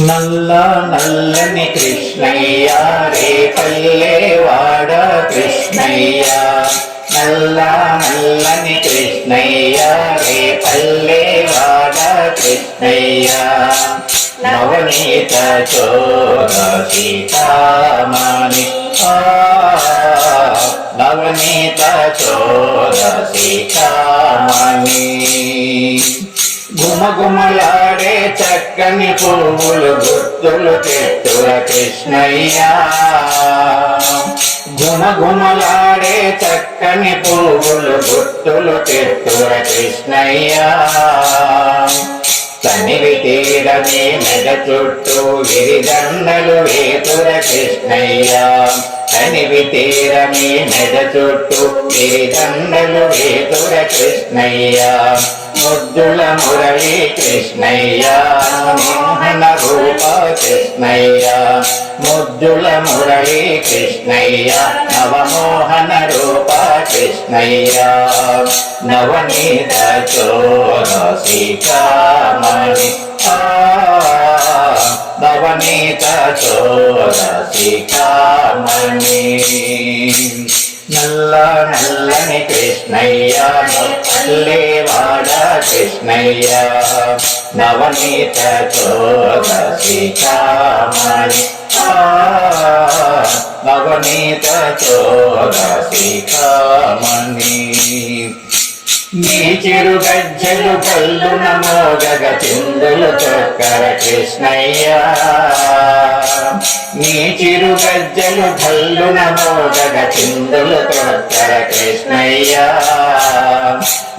నల్ల నల్లని కృష్ణయ్య రే పల్లెవాడ కృష్ణయ్య, నల్ల నల్లని కృష్ణయ్య రే పల్లెవాడ కృష్ణయ్య, నవనీత చోర సీతామణి నవనీత చోర సీతామణి, గుమగుమలాడే చక్కని పువ్వులు గుర్తులు తెట్టుర కృష్ణయ్య, గుమగుమలాడే చక్కని పువ్వులు గుర్తులు తెట్టుర కృష్ణయ్య, తనివి తీరని మెడ చుట్టూ విరిదండలు వేతుర కృష్ణయ్య, తనివి తీరని మెడ చుట్టూ విరిదండలు వేతుర కృష్ణయ్య, ముద్దుల మురళి కృష్ణయ్య మోహన రూప కృష్ణయ్య, ముద్దుల మురళి కృష్ణయ్య నవమోహన రూప కృష్ణయ్య, నవనీత చోర సీతామణి నవనీత చోర సీతామణి, నల్ల నల్లని కృష్ణయ్య పల్లెవాడ కృష్ణయ్య, నవనీత చోర సీతామణి నవనీత చోర సీతామణి, నీ చిరు గజ్జలు కల్లున మోగగ చిందులు చొక్కర కృష్ణయ్య, నీ చిరు గజ్జలు కల్లున మోగగ చిందులు చొక్కర కృష్ణయ్య,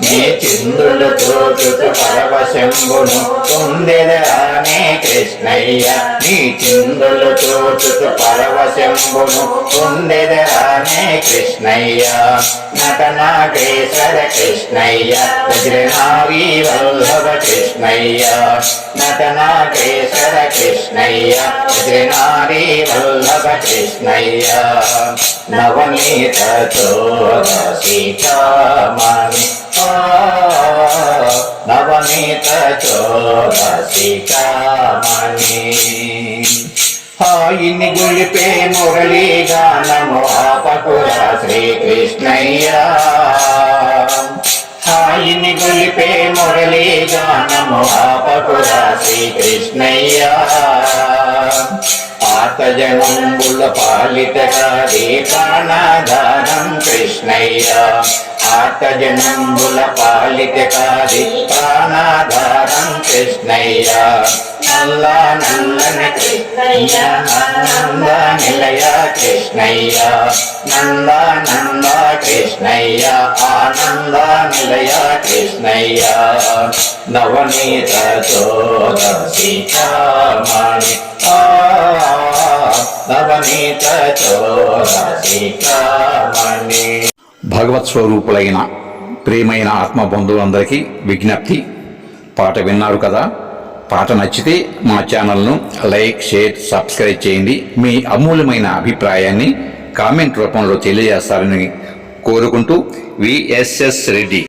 నీ చిందులు తోచుతు పరవశంబును పొందెదరానే కృష్ణయ్య, నీ చిందులు తోచుతు పరవశంబును పొందెదరానే కృష్ణయ్య, నటనాగేశ్వర కృష్ణయ్య వజ్రనారీ వల్లభ కృష్ణయ్య, నటనాగేశ్వర కృష్ణయ్య వజ్రనారీ వల్లభ కృష్ణయ్య, నవనీత చోర సీతామణి నవనీత చోర సీతామణి, హాయిని గొలిపే మురళీ గానము ఆపకురా శ్రీకృష్ణయ్య, హాయిని గొలిపే మురళీ గానము ఆపకురా శ్రీకృష్ణయ్య, ఆతజనంబుల పాలిత కాది ప్రాణాధారం కృష్ణయ్య, ఆతజనంబుల పాలిత కాది ప్రాణాధారం కృష్ణయ్య, నల్ల నల్లని కృష్ణయ్య నంద నిలయ కృష్ణయ్య, నంద నంద కృష్ణయ్య ఆనంద నిలయ కృష్ణయ్య, నవనీత చోర సీతామణి నవనీత చోర సీతామణి. భగవత్ స్వరూపులైన ప్రియమైన ఆత్మబంధువులందరికీ విజ్ఞప్తి, పాట విన్నారు కదా, పాట నచ్చితే మా ఛానల్ను లైక్, షేర్, సబ్స్క్రైబ్ చేయండి. మీ అమూల్యమైన అభిప్రాయాన్ని కామెంట్ రూపంలో తెలియజేస్తారని కోరుకుంటూ విఎస్ఎస్ రెడ్డి.